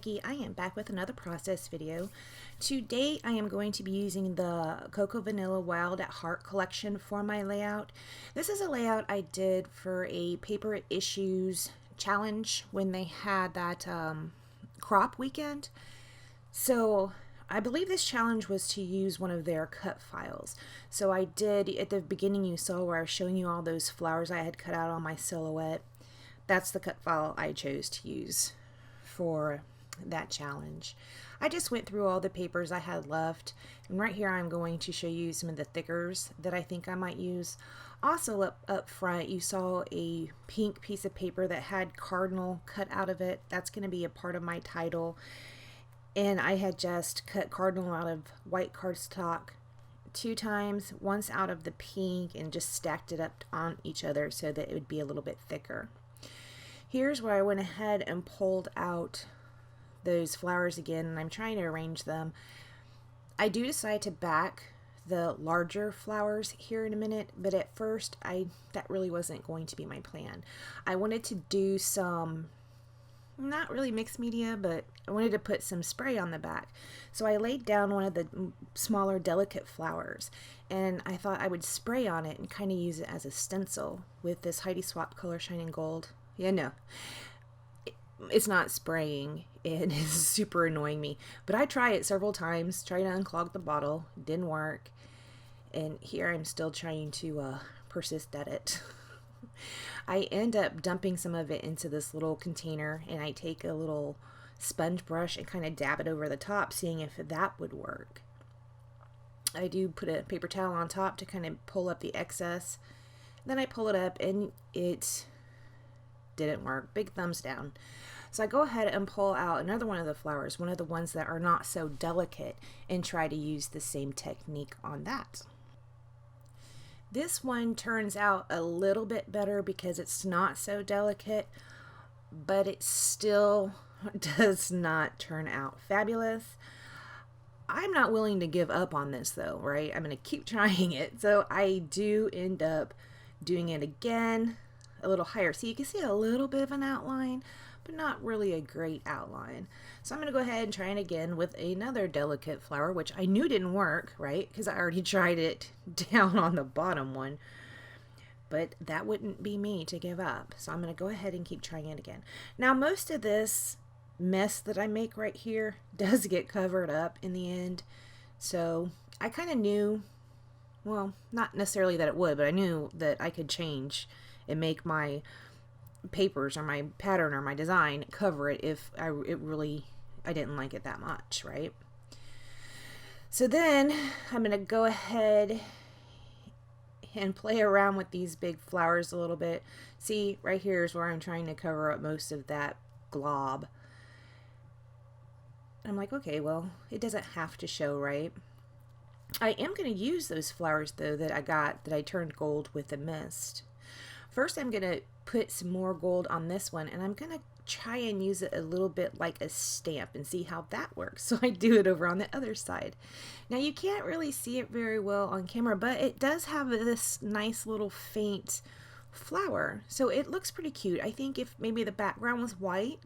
Nikki. I am back with another process video. Today I am going to be using the Cocoa Vanilla Wild at Heart collection for my layout. This is a layout I did for a Paper Issues challenge when they had that crop weekend. So I believe this challenge was to use one of their cut files. So I did, at the beginning you saw where I was showing you all those flowers I had cut out on my silhouette. That's the cut file I chose to use for that challenge. I just went through all the papers I had left, and right here I'm going to show you some of the thickers that I think I might use. Also up front you saw a pink piece of paper that had cardinal cut out of it. That's going to be a part of my title, and I had just cut cardinal out of white cardstock 2 times, once out of the pink, and just stacked it up on each other so that it would be a little bit thicker. Here's where I went ahead and pulled out those flowers again, and I'm trying to arrange them. I do decide to back the larger flowers here in a minute, but at first that really wasn't going to be my plan. I wanted to do some, not really mixed media, but I wanted to put some spray on the back. So I laid down one of the smaller delicate flowers, and I thought I would spray on it and kind of use it as a stencil with this Heidi Swapp Color Shining Gold. Yeah, no, it's not spraying. It is super annoying me, but I try it several times, try to unclog the bottle, didn't work, and here I'm still trying to persist at it. I end up dumping some of it into this little container, and I take a little sponge brush and kind of dab it over the top, seeing if that would work. I do put a paper towel on top to kind of pull up the excess. Then I pull it up, and it didn't work. Big thumbs down. So I go ahead and pull out another one of the flowers, one of the ones that are not so delicate, and try to use the same technique on that. This one turns out a little bit better because it's not so delicate, but it still does not turn out fabulous. I'm not willing to give up on this though, right? I'm going to keep trying it. So I do end up doing it again a little higher. So you can see a little bit of an outline, but not really a great outline. So I'm going to go ahead and try it again with another delicate flower, which I knew didn't work, right? Because I already tried it down on the bottom one. But that wouldn't be me to give up. So I'm going to go ahead and keep trying it again. Now, most of this mess that I make right here does get covered up in the end. So I kind of knew, well, not necessarily that it would, but I knew that I could change and make my papers or my pattern or my design cover it if I didn't like it that much, right? So then I'm gonna go ahead and play around with these big flowers a little bit. See, right here is where I'm trying to cover up most of that glob. I'm like, okay, well, it doesn't have to show, right? I am going to use those flowers though that I turned gold with the mist. First, I'm going to put some more gold on this one, and I'm going to try and use it a little bit like a stamp and see how that works. So I do it over on the other side. Now you can't really see it very well on camera, but it does have this nice little faint flower. So it looks pretty cute. I think if maybe the background was white,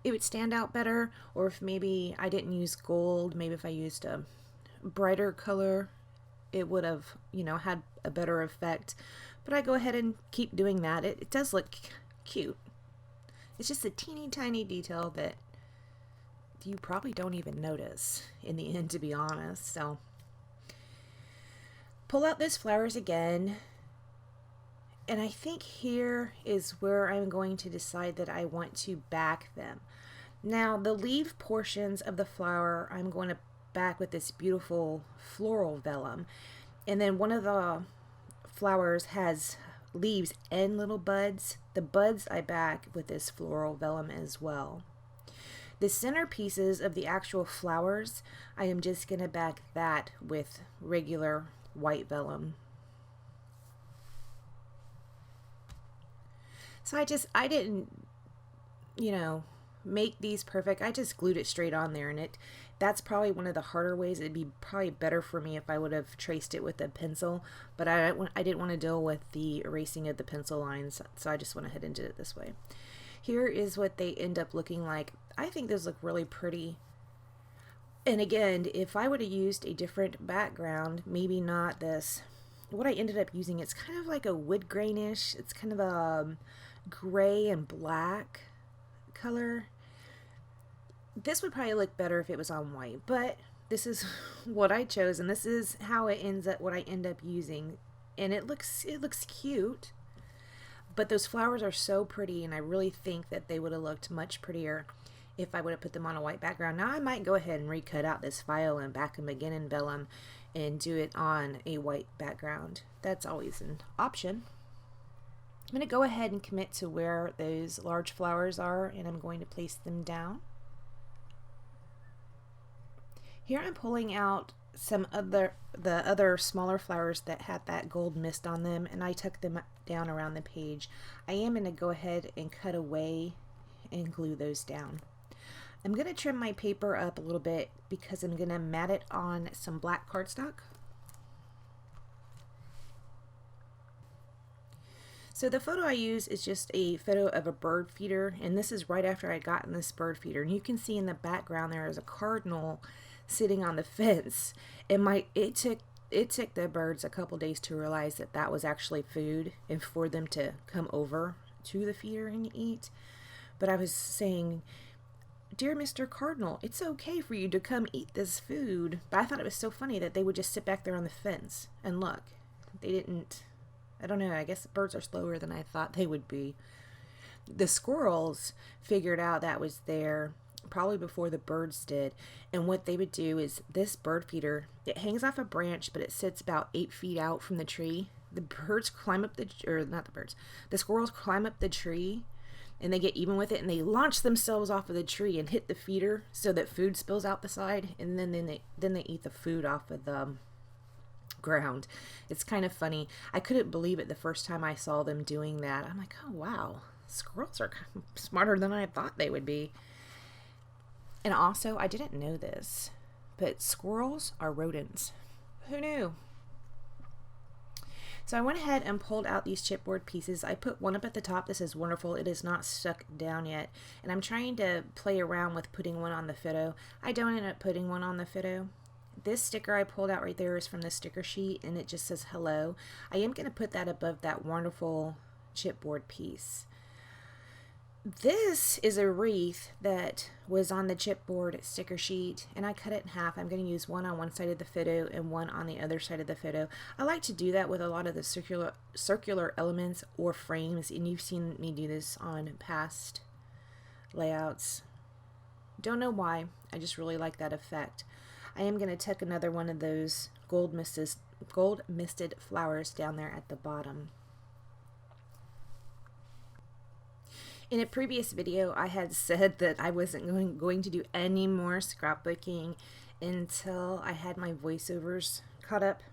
it would stand out better. Or if maybe I didn't use gold, maybe if I used a brighter color, it would have, had a better effect. But I go ahead and keep doing that. It does look cute. It's just a teeny tiny detail that you probably don't even notice in the end, to be honest. So pull out those flowers again. And I think here is where I'm going to decide that I want to back them. Now the leaf portions of the flower I'm going to back with this beautiful floral vellum. And then one of the flowers has leaves and little buds. The buds I back with this floral vellum as well. The center pieces of the actual flowers, I am just going to back that with regular white vellum. So I didn't, make these perfect. I just glued it straight on there, and that's probably one of the harder ways. It'd be probably better for me if I would have traced it with a pencil, but I didn't want to deal with the erasing of the pencil lines, so I just went ahead and did it this way. Here is what they end up looking like. I think those look really pretty. And again, if I would have used a different background, maybe not this, what I ended up using, it's kind of like a wood grainish. It's kind of a gray and black color. This would probably look better if it was on white, but this is what I chose, and this is how it ends up, what I end up using. And it looks cute, but those flowers are so pretty, and I really think that they would have looked much prettier if I would have put them on a white background. Now I might go ahead and recut out this file and back them again in vellum and do it on a white background. That's always an option. I'm going to go ahead and commit to where those large flowers are, and I'm going to place them down. Here I'm pulling out some the other smaller flowers that had that gold mist on them, and I tuck them down around the page. I am going to go ahead and cut away and glue those down. I'm going to trim my paper up a little bit because I'm going to mat it on some black cardstock. So the photo I use is just a photo of a bird feeder, and this is right after I'd gotten this bird feeder. And you can see in the background there is a cardinal sitting on the fence. It took the birds a couple days to realize that that was actually food and for them to come over to the feeder and eat. But I was saying, "Dear Mr. Cardinal, it's okay for you to come eat this food." But I thought it was so funny that they would just sit back there on the fence and look. They didn't, I don't know, I guess birds are slower than I thought they would be. The squirrels figured out that was there probably before the birds did, and what they would do is this bird feeder, it hangs off a branch, but it sits about 8 feet out from the tree. The birds climb up the squirrels climb up the tree, and they get even with it, and they launch themselves off of the tree and hit the feeder so that food spills out the side, and then they eat the food off of the ground. It's kind of funny. I couldn't believe it the first time I saw them doing that. I'm like, oh wow, squirrels are smarter than I thought they would be. And also, I didn't know this, but squirrels are rodents. Who knew? So I went ahead and pulled out these chipboard pieces. I put one up at the top. This is wonderful. It is not stuck down yet. And I'm trying to play around with putting one on the photo. I don't end up putting one on the photo. This sticker I pulled out right there is from the sticker sheet, and it just says hello. I am going to put that above that wonderful chipboard piece. This is a wreath that was on the chipboard sticker sheet, and I cut it in half. I'm going to use one on one side of the photo and one on the other side of the photo. I like to do that with a lot of the circular elements or frames, and you've seen me do this on past layouts. Don't know why, I just really like that effect. I am going to tuck another one of those gold misted flowers down there at the bottom. In a previous video, I had said that I wasn't going to do any more scrapbooking until I had my voiceovers caught up.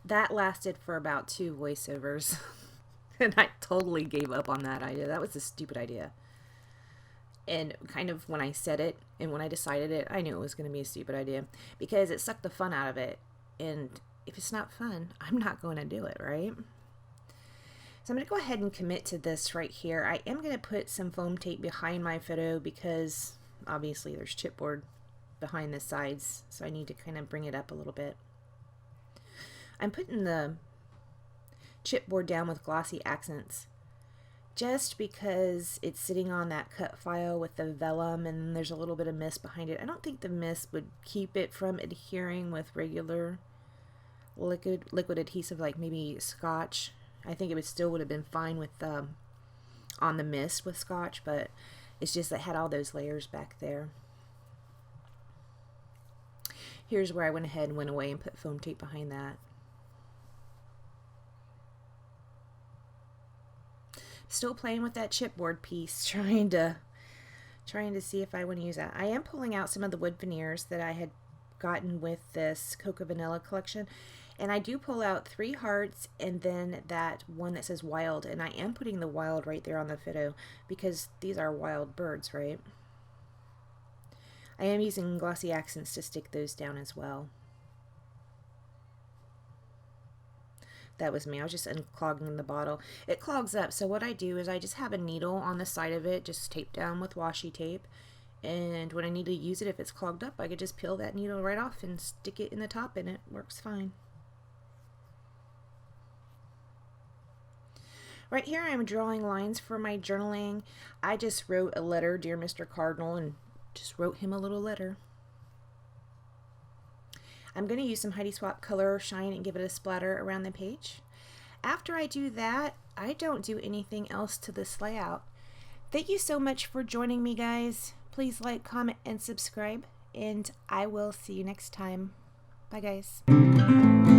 That lasted for about 2 voiceovers, and I totally gave up on that idea. That was a stupid idea. And kind of when I said it and when I decided it, I knew it was going to be a stupid idea because it sucked the fun out of it. And if it's not fun, I'm not going to do it, right? So I'm going to go ahead and commit to this right here. I am going to put some foam tape behind my photo because obviously there's chipboard behind the sides, so I need to kind of bring it up a little bit. I'm putting the chipboard down with glossy accents just because it's sitting on that cut file with the vellum and there's a little bit of mist behind it. I don't think the mist would keep it from adhering with regular liquid adhesive like maybe Scotch. I think it still would have been fine with on the mist with Scotch, but it's just that it had all those layers back there. Here's where I went ahead and went away and put foam tape behind that. Still playing with that chipboard piece, trying to see if I want to use that. I am pulling out some of the wood veneers that I had gotten with this Cocoa Vanilla collection. And I do pull out 3 hearts and then that one that says wild. And I am putting the wild right there on the photo because these are wild birds, right? I am using glossy accents to stick those down as well. That was me. I was just unclogging the bottle. It clogs up. So what I do is I just have a needle on the side of it, just taped down with washi tape. And when I need to use it, if it's clogged up, I could just peel that needle right off and stick it in the top and it works fine. Right here I'm drawing lines for my journaling. I just wrote a letter, Dear Mr. Cardinal, and just wrote him a little letter. I'm going to use some Heidi Swapp Color Shine and give it a splatter around the page. After I do that, I don't do anything else to this layout. Thank you so much for joining me, guys. Please like, comment, and subscribe, and I will see you next time. Bye, guys.